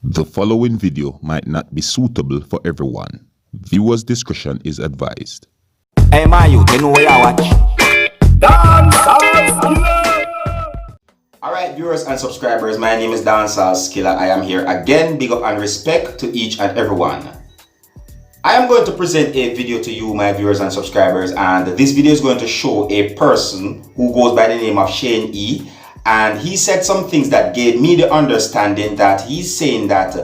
The following video might not be suitable for everyone. Viewers' discretion is advised. Hey man, you know where I watch? Dancehall. Alright viewers and subscribers, my name is Dancehall. I am here again. Big up and respect to each and everyone. I am going to present a video to you, my viewers and subscribers, and this video is going to show a person who goes by the name of Shane E. And he said some things that gave me the understanding that he's saying that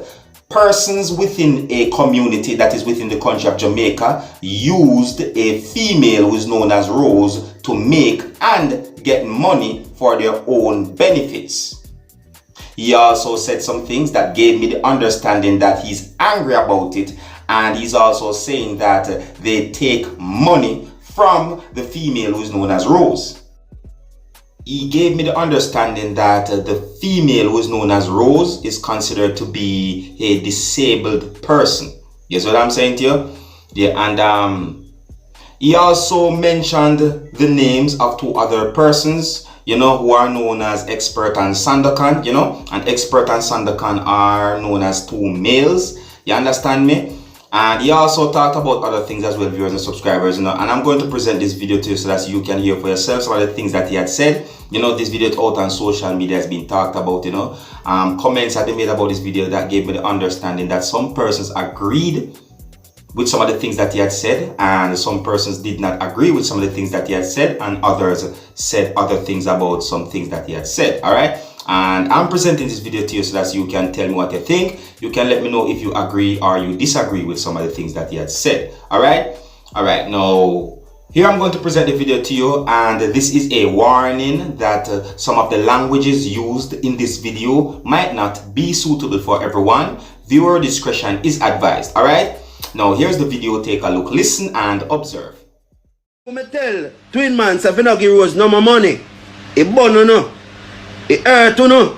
persons within a community that is within the country of Jamaica used a female who is known as Rose to make and get money for their own benefits. He also said some things that gave me the understanding that he's angry about it, and he's also saying that they take money from the female who is known as Rose. He gave me the understanding that the female who is known as Rose is considered to be a disabled person. You see what I'm saying to you? Yeah, and he also mentioned the names of two other persons, you know, who are known as Expert and Sandokan, you know, and Expert and Sandokan are known as two males. You understand me? And he also talked about other things as well, viewers and subscribers, you know, and I'm going to present this video to you so that you can hear for yourself some of the things that he had said. You know, this video out on social media has been talked about, you know. Comments have been made about this video that gave me the understanding that some persons agreed with some of the things that he had said, and some persons did not agree with some of the things that he had said, and others said other things about some things that he had said, all right? And I'm presenting this video to you so that you can tell me what you think. You can let me know if you agree or you disagree with some of the things that he had said. All right, now here I'm going to present the video to you, and this is a warning that some of the languages used in this video might not be suitable for everyone. Viewer discretion is advised. All right, now here's the video. Take a look, listen and observe. Me tell twin man say if you not give Rose no more money, it burn no. It hurt you know.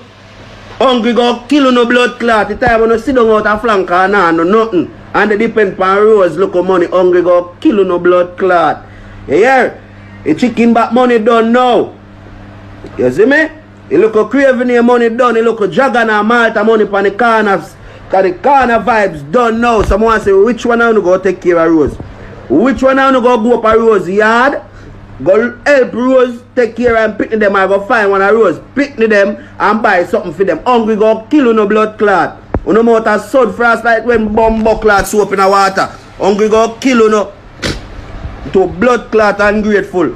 Hungry go kill you no blood clot. The time when you sit down out a flank or no nothing. And they depend on Rose look of money. Hungry go kill you no blood clot. You hear? The chicken back money done now. You see me? You look a craving your money done. You look a dragon and Malta money on the corners. Cause the corner vibes done now. Someone say which one I want to go take care of Rose? Which one I want to go up a Rose yard? Go help Rose take care and picnic them. I go find one of Rose, picnic them and buy something for them. Hungry go kill you no blood clot. You no more to sud frost like when bumbo clot soap in the water. Hungry go kill you no to blood clot and grateful.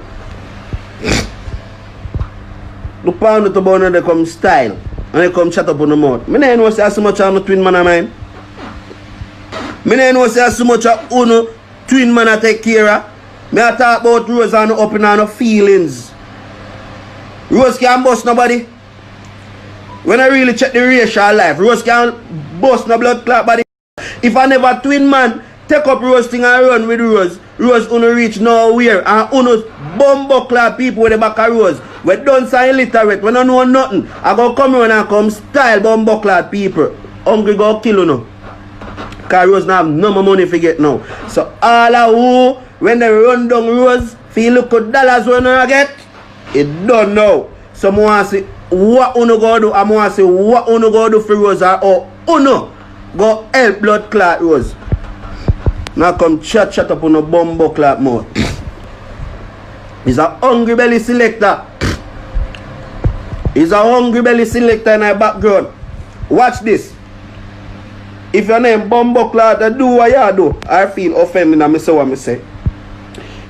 The pound to bone they come style and they come chat up on the mouth. Me no know say so much on the twin man of mine. Me no know say so much of uno twin man I take care of. Me I talk about Rose and up in her feelings. Rose can't bust nobody. When I really check the racial life, Rose can't bust no blood clot body. If I never twin man take up Rose thing and run with Rose, Rose uno reach nowhere. And uno bumbo clot people with the back of Rose. We don't say illiterate, we don't know nothing. I go come around and come style bumbo clot people. Hungry go kill uno. Cause Rose now have no more money to get now. So all of who when they run down Rose, feel look at dollars when I get, it done now. So I want to say what uno go do, I want to say what uno go do for Rose or uno go help blood clot Rose. Now come chat up on a bumbo clot mouth. He's a hungry belly selector. He's a hungry belly selector in our background. Watch this. If your name bumbo clot, do what you do. I feel offended and I say what I say.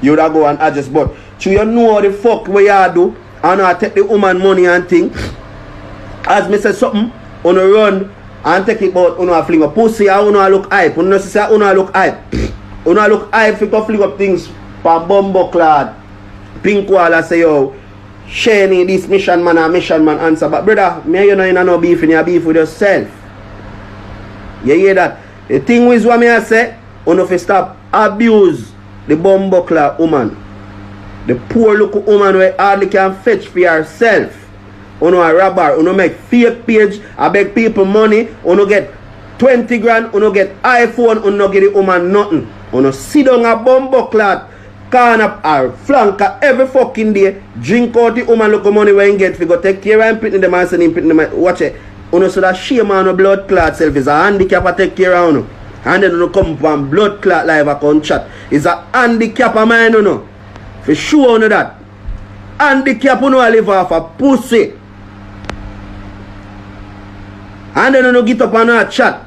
You would go and adjust, but you know the fuck what you do and I take the woman money and thing. As me say something, on a run and take it out, on a fling up pussy and on look hype. On a say on look hype. On look hype if you fling up things from bumbo clad. Pink wall I say yo, Shane this mission man answer. But brother, me you know you no beef in your beef with yourself. You hear that? The thing is what me I say, on if you stop abuse the bumbo clot woman, the poor little woman who hardly can fetch for herself. Uno a robber, uno make fake page, I beg people money, uno get 20 grand, uno get iPhone, uno get the woman nothing. Uno sit down a bumbo clot, can up or flank every fucking day, drink out the woman look money when you get, we go take care and put them and send him, watch it. Uno so that shame on a blood clot self is a handicap I take care of uno. And then uno come from blood clot live a come chat. It's a handicap of mine uno. For sure uno that. Handicap uno a live off a pussy. And then uno get up on a chat.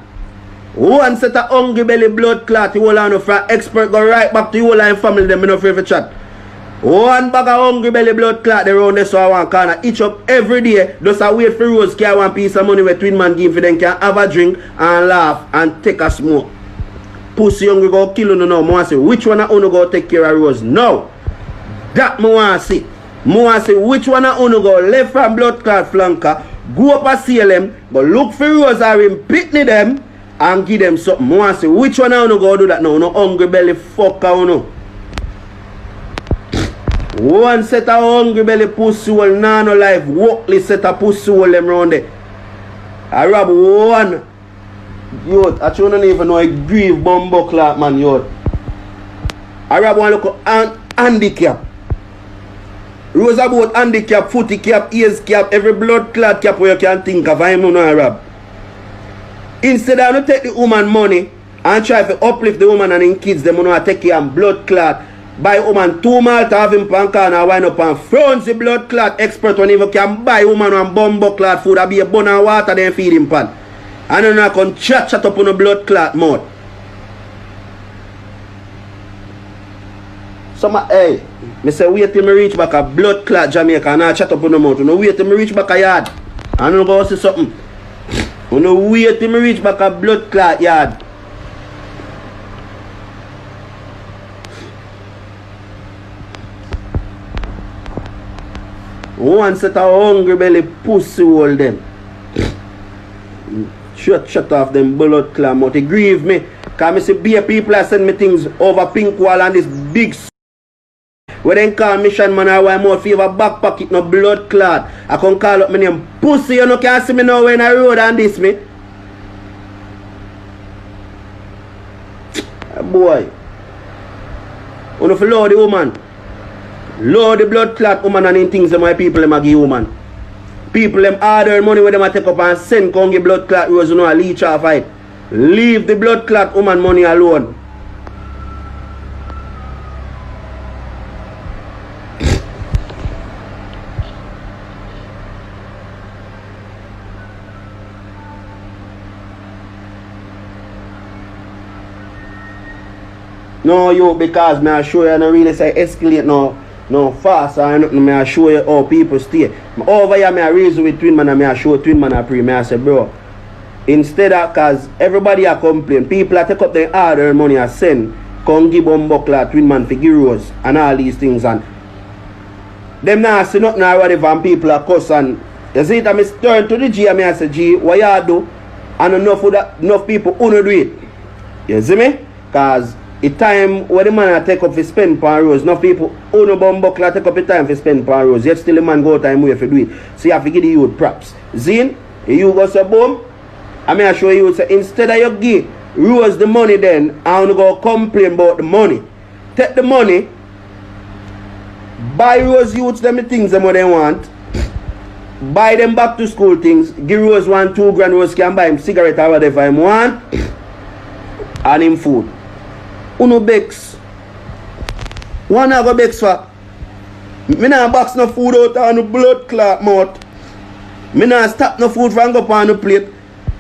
One set of hungry belly blood clot, you all on from expert go right back to you all and family them in no free for chat. One bag of hungry belly blood clot they round there so I want corner each up every day. Just a wait for Rose carry one piece of money where twin man give for them can have a drink and laugh and take a smoke. Pussy hungry go kill you now. I want to say which one of you go take care of Rose now. That I want to see. I want to see which one of you go left from blood clot flanker, go up a CLM, go look for Rose or him pitney them and give them something. I want to see which one of you go do that now. No hungry belly fucker you know. One set of hungry belly pussy hole, no life, walkless set of pussy hole them round there. I rob one. Yo, I don't even know a grieve bumbo clock man, yo. I rob one look handicap. Rose about handicap, footy cap, ears cap, every blood clot cap where you can think of. I know I rob. Instead of not take the woman money and try to uplift the woman and in kids, them want to take care and blood clot. Buy woman 2 malt to have him pan can and wind up and front the blood clot expert when even can buy woman one bumbo clot food and be a bun and water then feed him pan. And then I can chat up on the blood clot mouth. So hey, me say wait till me reach back a blood clot Jamaica and I chat up on the mouth. No wait till me reach back a yard. I don't go see something. No wait till me reach back a blood clot yard. One set of hungry belly pussy hole them. Shut off them blood clot mouth. It grieve me. Cause me see beer people are send me things over pink wall and this big where they call mission man or why more favor back pocket no blood clot. I can call up my name pussy, you know can't see me now when I road and this me. Boy. You know for load the woman. Load the blood clot woman and in things that my people them a give woman. People them order money where them a take up and send come give blood clot rose you know a leech off it. Leave the blood clot woman money alone. No you because me I show you and I really say escalate no fast or nothing. Me I show you how people stay. Over here me I reason with twin man and me I show twin man I pray. Me I say bro, instead of cause everybody a complain, people a take up their order money a send, come give buckler twin man for gyros and all these things and them now see nothing or whatever and people a cuss and you see it and me turn to the G and me I say G what you do and enough people who do it. You see me? Cause the time when the man a take up for spend per rose, enough people who no buckler take up the time for spend per rose, yet still the man go time way for do it. So you have to give the youth props. Zine, you go say boom, I mean I show you say instead of you give Rose the money then I wanna go complain about the money. Take the money, buy Rose youths them the things them what they want, buy them back to school things, give Rose 1-2 grand, Rose can buy him cigarette or whatever him want and him food. Uno bex. One I go bex for. Me nah box no food out on the blood clot mouth. Me nah stop no food from go on the plate.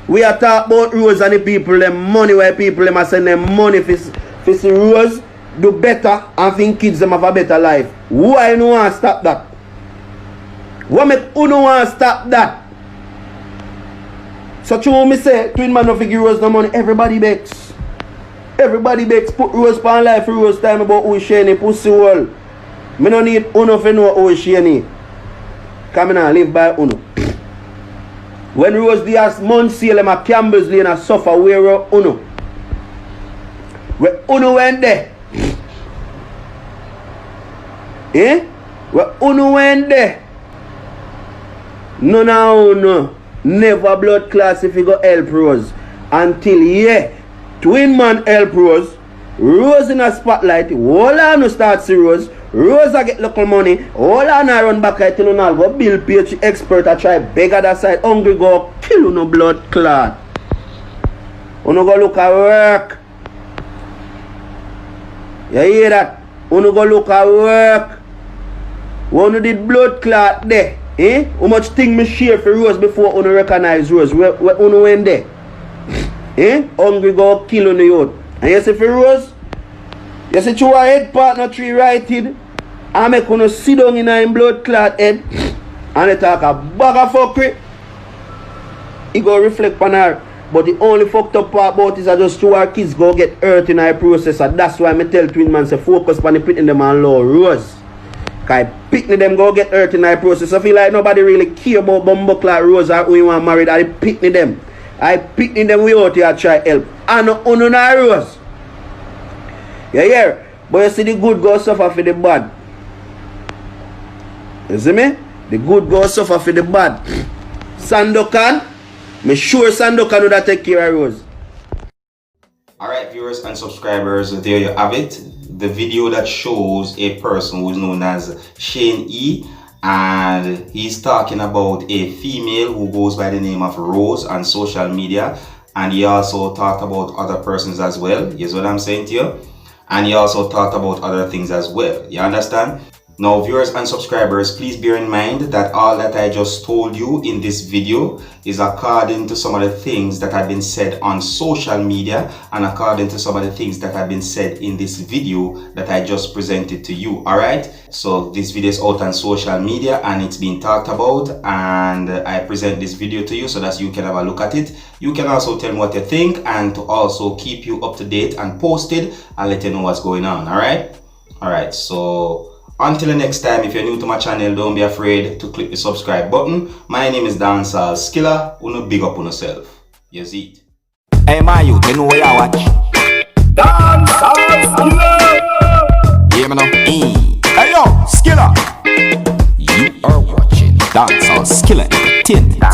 We are talk about Rose and the people them money where people them a send them money for see Rose do better and think kids them have a better life. Why no want stop that? What make uno want stop that? So true me say twin man no figure Rose no money, everybody begs. Everybody begs put Rose pan life for Rose time about who she any pussy hole. Me no need uno for know who she any. Cause me nah live by uno. When Rose the as month sale them a Campbell's Lane a suffer where uno. Where uno went there. Eh? Where uno went there. No. Never blood class if you go help Rose. Until yeah. Twin man help Rose. Rose in a spotlight. Walla no start see Rose. Rosa get local money. All on I run back at you now. Go bill page expert. I try beg at that side. Hungry go kill you no blood clot. Uno go look at work. You hear that? Uno go look at work. Uno did blood clot there. Eh? How much thing me share for Rose before uno recognize Rose? Where uno went there? Eh? Hungry go kill on the youth. And you see for Rose? You see your head partner tree righted. I make uno sit down in a blood clot head. And they talk a bag of fuckery. He go reflect on her. But the only fucked up part about is that just two our kids go get hurt in our process. And that's why I tell twin man say focus on the pitting them on low Rose. Cause picking them go get hurt in our process. I feel like nobody really care about Bumbuckler Rose or who you want married. I picking them. I picking them without you try help. And no Rose. You hear? But you see the good go suffer for the bad. You see me? The good go suffer for the bad. Sandokan. Me sure Sandokan would have take care of Rose. Alright viewers and subscribers, there you have it. The video that shows a person who is known as Shane E. And he's talking about a female who goes by the name of Rose on social media. And he also talked about other persons as well. You see what I'm saying to you? And he also talked about other things as well. You understand? Now viewers and subscribers, please bear in mind that all that I just told you in this video is according to some of the things that have been said on social media and according to some of the things that have been said in this video that I just presented to you. Alright, so this video is out on social media and it's been talked about, and I present this video to you so that you can have a look at it. You can also tell me what you think and to also keep you up to date and posted and let you know what's going on. Alright, so until the next time, if you're new to my channel, don't be afraid to click the subscribe button. My name is Dancehall Skilla. Uno big up on yourself. You see it. Hey my youth, you know where you watch? Dancehall Skilla. Yeah, man. Hey yo, Skilla. You are watching Dancehall Skilla Entertainment.